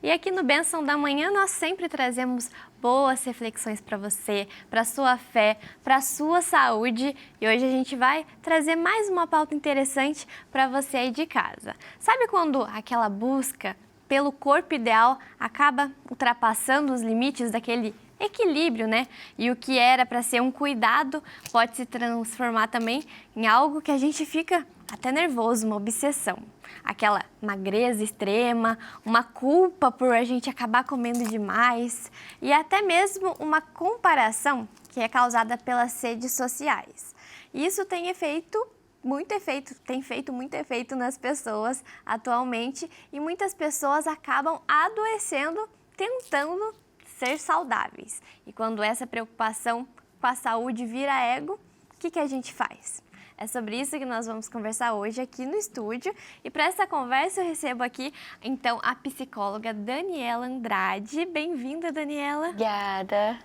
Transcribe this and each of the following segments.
E aqui no Bênção da Manhã nós sempre trazemos boas reflexões para você, para sua fé, para sua saúde. E hoje a gente vai trazer mais uma pauta interessante para você aí de casa. Sabe quando aquela busca pelo corpo ideal acaba ultrapassando os limites daquele equilíbrio, né? E o que era para ser um cuidado pode se transformar também em algo que a gente fica até nervoso, uma obsessão. Aquela magreza extrema, uma culpa por a gente acabar comendo demais e até mesmo uma comparação que é causada pelas redes sociais. Isso tem feito muito efeito nas pessoas atualmente e muitas pessoas acabam adoecendo tentando ser saudáveis. E quando essa preocupação com a saúde vira ego, o que a gente faz? É sobre isso que nós vamos conversar hoje aqui no estúdio. E para essa conversa eu recebo aqui, então, a psicóloga Daniela Andrade. Bem-vinda, Daniela. Obrigada.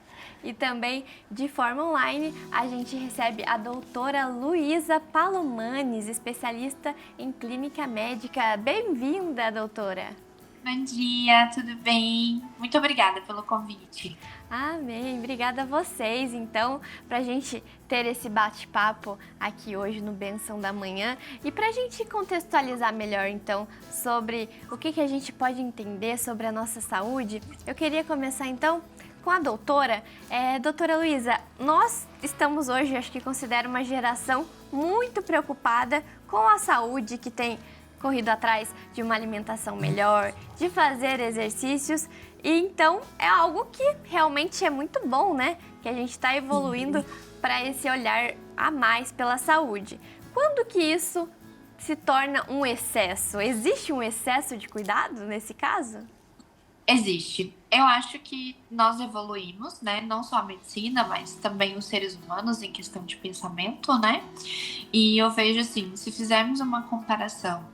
E também, de forma online, a gente recebe a doutora Luísa Palomanes, especialista em clínica médica. Bem-vinda, doutora. Bom dia, tudo bem? Muito obrigada pelo convite. Amém. Obrigada a vocês, então, para a gente ter esse bate-papo aqui hoje no Bênção da Manhã e para a gente contextualizar melhor, então, sobre o que a gente pode entender sobre a nossa saúde, eu queria começar, então, com a doutora. Doutora Luísa, nós estamos hoje, acho que considero uma geração muito preocupada com a saúde, que tem corrido atrás de uma alimentação melhor, de fazer exercícios. E então é algo que realmente é muito bom, né? Que a gente está evoluindo para esse olhar a mais pela saúde. Quando que isso se torna um excesso? Existe um excesso de cuidado nesse caso? Existe. Eu acho que nós evoluímos, né? Não só a medicina, mas também os seres humanos em questão de pensamento, né? E eu vejo assim, se fizermos uma comparação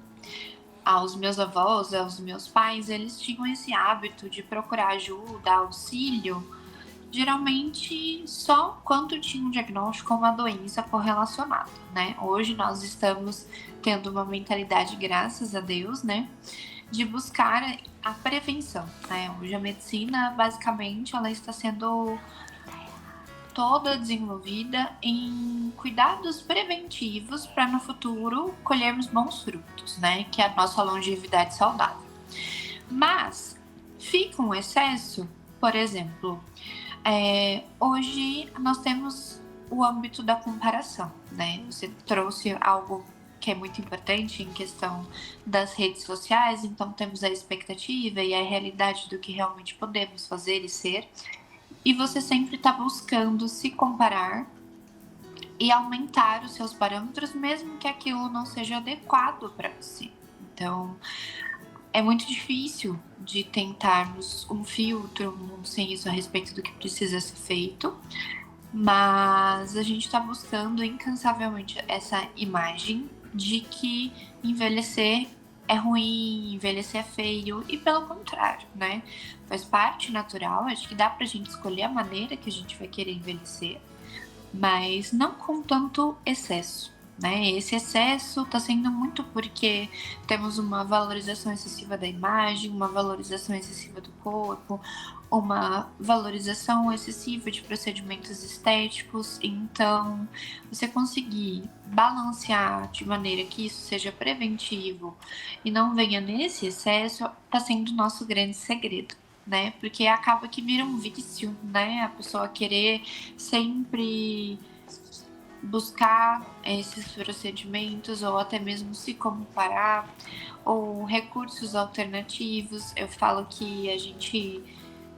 aos meus avós, aos meus pais, eles tinham esse hábito de procurar ajuda, auxílio, geralmente só quando tinha um diagnóstico ou uma doença correlacionada, né? Hoje nós estamos tendo uma mentalidade, graças a Deus, né, de buscar a prevenção, né? Hoje a medicina, basicamente, ela está sendo toda desenvolvida em cuidados preventivos para no futuro colhermos bons frutos, né? Que é a nossa longevidade saudável. Mas fica um excesso, por exemplo, hoje nós temos o âmbito da comparação, né? Você trouxe algo que é muito importante em questão das redes sociais, então temos a expectativa e a realidade do que realmente podemos fazer e ser. E você sempre está buscando se comparar e aumentar os seus parâmetros, mesmo que aquilo não seja adequado para você. Então, é muito difícil de tentarmos um filtro, um senso a respeito do que precisa ser feito, mas a gente está buscando incansavelmente essa imagem de que envelhecer é ruim, envelhecer é feio, e pelo contrário, né? Faz parte natural, acho que dá pra gente escolher a maneira que a gente vai querer envelhecer, mas não com tanto excesso, né? Esse excesso tá sendo muito porque temos uma valorização excessiva da imagem, uma valorização excessiva do corpo, uma valorização excessiva de procedimentos estéticos. Então, você conseguir balancear de maneira que isso seja preventivo e não venha nesse excesso, tá sendo o nosso grande segredo, né? Porque acaba que vira um vício, né? A pessoa querer sempre buscar esses procedimentos ou até mesmo se comparar, ou recursos alternativos. Eu falo que a gente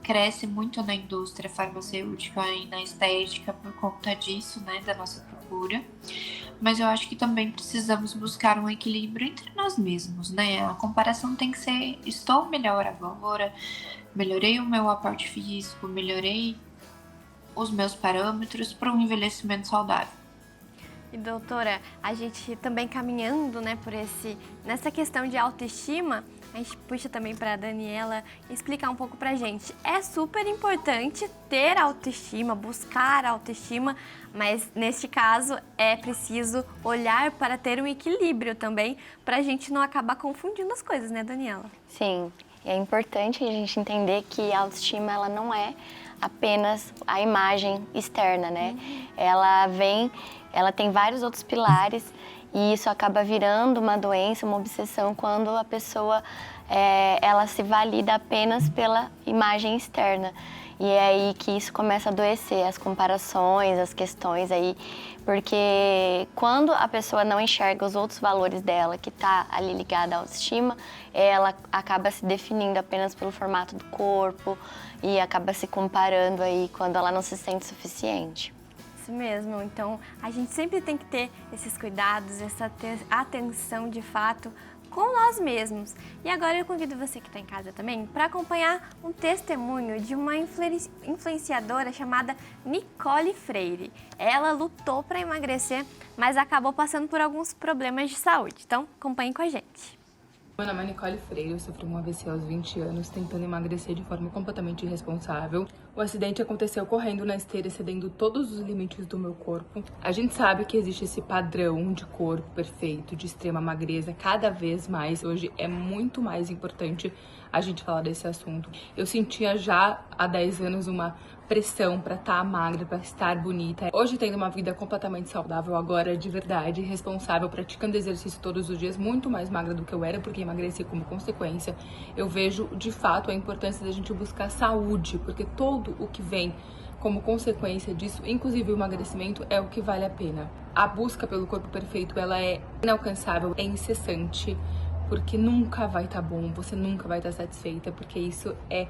cresce muito na indústria farmacêutica e na estética por conta disso, né, da nossa procura. Mas eu acho que também precisamos buscar um equilíbrio entre nós mesmos, né? A comparação tem que ser: estou melhor agora, melhorei o meu aporte físico, melhorei os meus parâmetros para um envelhecimento saudável. E doutora, a gente também caminhando, né, nessa questão de autoestima, a gente puxa também para a Daniela explicar um pouco pra gente. É super importante ter autoestima, buscar autoestima, mas neste caso é preciso olhar para ter um equilíbrio também, para a gente não acabar confundindo as coisas, né, Daniela? Sim, E é importante a gente entender que a autoestima ela não é apenas a imagem externa, né? Ela tem vários outros pilares e isso acaba virando uma doença, uma obsessão quando a pessoa ela se valida apenas pela imagem externa. E é aí que isso começa a adoecer, as comparações, as questões aí, porque quando a pessoa não enxerga os outros valores dela, que está ali ligada à autoestima, ela acaba se definindo apenas pelo formato do corpo e acaba se comparando aí quando ela não se sente suficiente. Isso mesmo, então a gente sempre tem que ter esses cuidados, essa atenção de fato com nós mesmos. E agora eu convido você que está em casa também para acompanhar um testemunho de uma influenciadora chamada Nicole Freire. Ela lutou para emagrecer, mas acabou passando por alguns problemas de saúde. Então, acompanhe com a gente. Meu nome é Nicole Freire, eu sofri um AVC aos 20 anos, tentando emagrecer de forma completamente irresponsável. O acidente aconteceu correndo na esteira, excedendo todos os limites do meu corpo. A gente sabe que existe esse padrão de corpo perfeito, de extrema magreza, cada vez mais. Hoje é muito mais importante a gente falar desse assunto. Eu sentia já há 10 anos uma pressão para estar magra, para estar bonita. Hoje tendo uma vida completamente saudável, agora de verdade, responsável, praticando exercício todos os dias, muito mais magra do que eu era, porque emagreci como consequência. Eu vejo de fato a importância da gente buscar saúde, porque todo o que vem como consequência disso, inclusive o emagrecimento, é o que vale a pena. A busca pelo corpo perfeito, ela é inalcançável, é incessante, porque nunca vai estar bom, você nunca vai estar satisfeita, porque isso é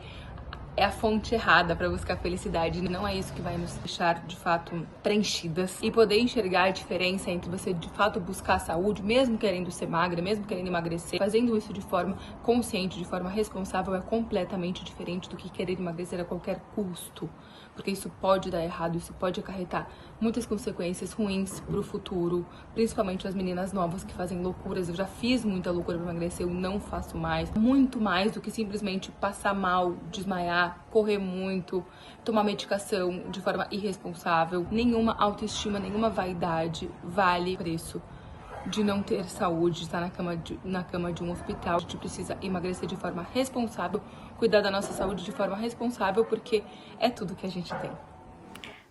a fonte errada para buscar felicidade. Não é isso que vai nos deixar, de fato, preenchidas. E poder enxergar a diferença entre você, de fato, buscar a saúde, mesmo querendo ser magra, mesmo querendo emagrecer, fazendo isso de forma consciente, de forma responsável, é completamente diferente do que querer emagrecer a qualquer custo. Porque isso pode dar errado, isso pode acarretar muitas consequências ruins pro futuro, principalmente as meninas novas que fazem loucuras. Eu já fiz muita loucura para emagrecer, eu não faço mais. Muito mais do que simplesmente passar mal, desmaiar, correr muito, tomar medicação de forma irresponsável. Nenhuma autoestima, nenhuma vaidade vale o preço de não ter saúde, de estar na cama de um hospital. A gente precisa emagrecer de forma responsável, cuidar da nossa saúde de forma responsável, porque é tudo que a gente tem.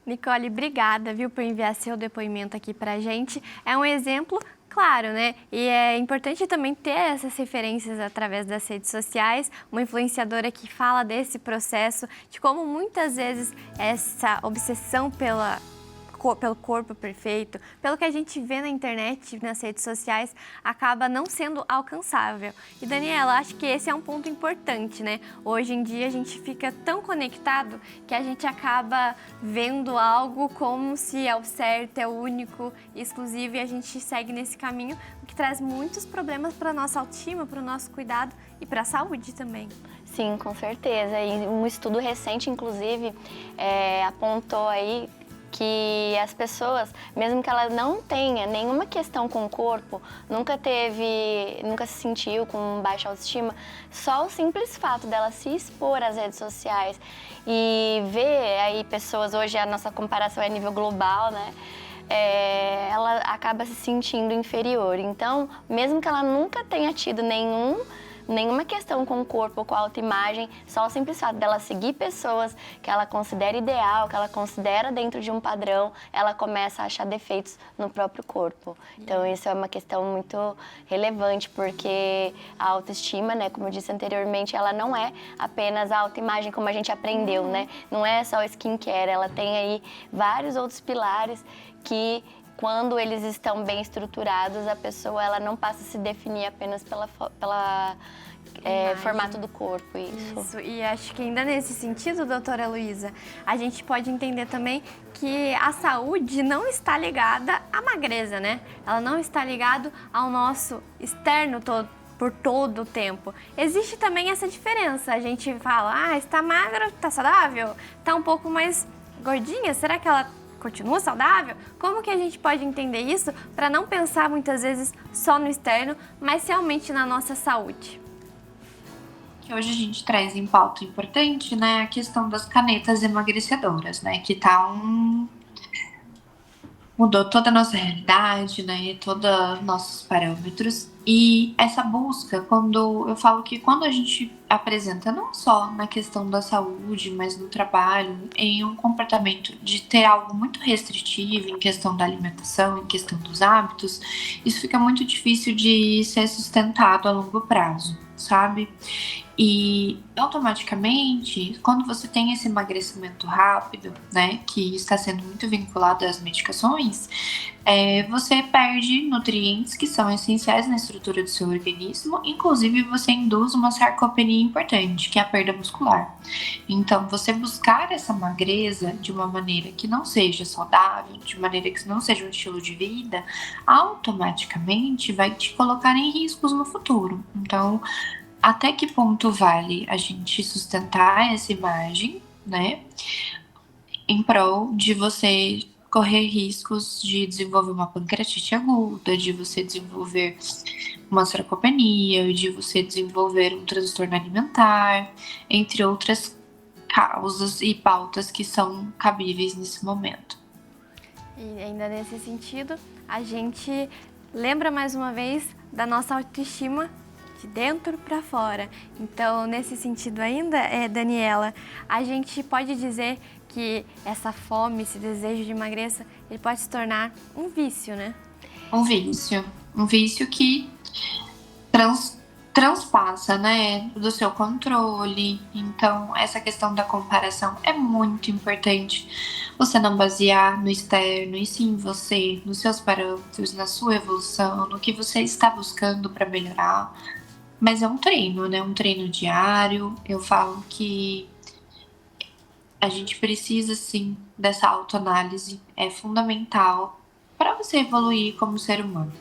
Nicole, obrigada, viu, por enviar seu depoimento aqui pra gente. É um exemplo claro, né? E é importante também ter essas referências através das redes sociais, uma influenciadora que fala desse processo, de como muitas vezes essa obsessão pelo corpo perfeito, pelo que a gente vê na internet, nas redes sociais, acaba não sendo alcançável. E Daniela, acho que esse é um ponto importante, né? Hoje em dia a gente fica tão conectado que a gente acaba vendo algo como se é o certo, é o único, exclusivo, e a gente segue nesse caminho, o que traz muitos problemas para a nossa autoestima, para o nosso cuidado e para a saúde também. Sim, com certeza. E um estudo recente, inclusive, apontou aí que as pessoas, mesmo que ela não tenha nenhuma questão com o corpo, nunca se sentiu com baixa autoestima, só o simples fato dela se expor às redes sociais e ver aí pessoas, hoje a nossa comparação é a nível global, né? Ela acaba se sentindo inferior. Então, mesmo que ela nunca tenha tido nenhuma questão com o corpo ou com a autoimagem, só o simples fato dela seguir pessoas que ela considera ideal, que ela considera dentro de um padrão, ela começa a achar defeitos no próprio corpo. Então isso é uma questão muito relevante, porque a autoestima, né, como eu disse anteriormente, ela não é apenas a autoimagem como a gente aprendeu, né? Não é só o skincare, ela tem aí vários outros pilares que, quando eles estão bem estruturados, a pessoa ela não passa a se definir apenas pela formato do corpo. Isso. E acho que ainda nesse sentido, doutora Luísa, a gente pode entender também que a saúde não está ligada à magreza, né? Ela não está ligada ao nosso externo por todo o tempo. Existe também essa diferença. A gente fala, está magra, está saudável, está um pouco mais gordinha, será que ela continua saudável? Como que a gente pode entender isso para não pensar muitas vezes só no externo, mas realmente na nossa saúde? Que hoje a gente traz em pauta importante, né, a questão das canetas emagrecedoras, né, que mudou toda a nossa realidade, né, todos nossos parâmetros. E essa busca, quando eu falo que quando a gente apresenta não só na questão da saúde, mas no trabalho, em um comportamento de ter algo muito restritivo em questão da alimentação, em questão dos hábitos, isso fica muito difícil de ser sustentado a longo prazo, sabe? E automaticamente, quando você tem esse emagrecimento rápido, né, que está sendo muito vinculado às medicações, você perde nutrientes que são essenciais na estrutura do seu organismo, inclusive você induz uma sarcopenia importante, que é a perda muscular. Então, você buscar essa magreza de uma maneira que não seja saudável, de maneira que não seja um estilo de vida, automaticamente vai te colocar em riscos no futuro. Então, até que ponto vale a gente sustentar essa imagem, né, em prol de você correr riscos de desenvolver uma pancreatite aguda, de você desenvolver uma sarcopenia, de você desenvolver um transtorno alimentar, entre outras causas e pautas que são cabíveis nesse momento. E ainda nesse sentido, a gente lembra mais uma vez da nossa autoestima de dentro para fora. Então, nesse sentido ainda, Daniela, a gente pode dizer que essa fome, esse desejo de emagreça, ele pode se tornar um vício, né? Um vício que transpassa, né, do seu controle. Então, essa questão da comparação é muito importante. Você não basear no externo, e sim você, nos seus parâmetros, na sua evolução, no que você está buscando para melhorar. Mas é um treino, né? Um treino diário. Eu falo que a gente precisa, sim, dessa autoanálise. É fundamental para você evoluir como ser humano.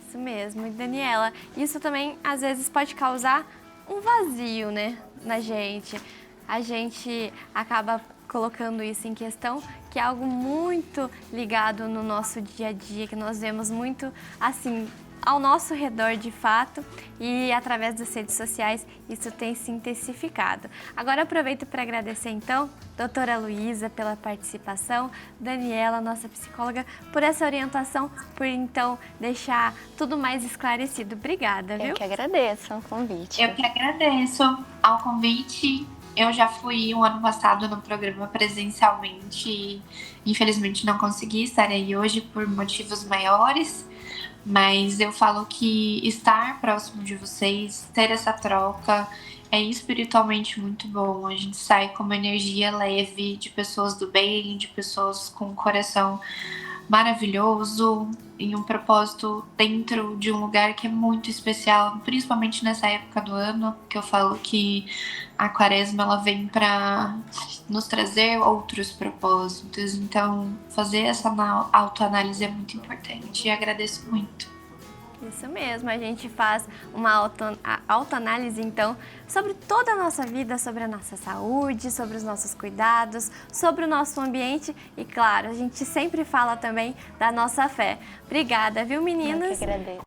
Isso mesmo. E Daniela, isso também às vezes pode causar um vazio, né, na gente. A gente acaba colocando isso em questão, que é algo muito ligado no nosso dia a dia, que nós vemos muito, assim, ao nosso redor de fato, e através das redes sociais isso tem se intensificado. Agora aproveito para agradecer então, doutora Luísa, pela participação, Daniela, nossa psicóloga, por essa orientação, por então deixar tudo mais esclarecido. Obrigada, viu? Eu que agradeço o convite. Eu que agradeço ao convite. Eu já fui o ano passado no programa presencialmente e infelizmente não consegui estar aí hoje por motivos maiores. Mas eu falo que estar próximo de vocês, ter essa troca, é espiritualmente muito bom. A gente sai com uma energia leve de pessoas do bem, de pessoas com um coração maravilhoso, em um propósito dentro de um lugar que é muito especial, principalmente nessa época do ano, que eu falo que a quaresma ela vem para nos trazer outros propósitos. Então, fazer essa autoanálise é muito importante e agradeço muito. Isso mesmo, a gente faz uma autoanálise então sobre toda a nossa vida, sobre a nossa saúde, sobre os nossos cuidados, sobre o nosso ambiente e claro, a gente sempre fala também da nossa fé. Obrigada, viu meninas? Eu que agradeço.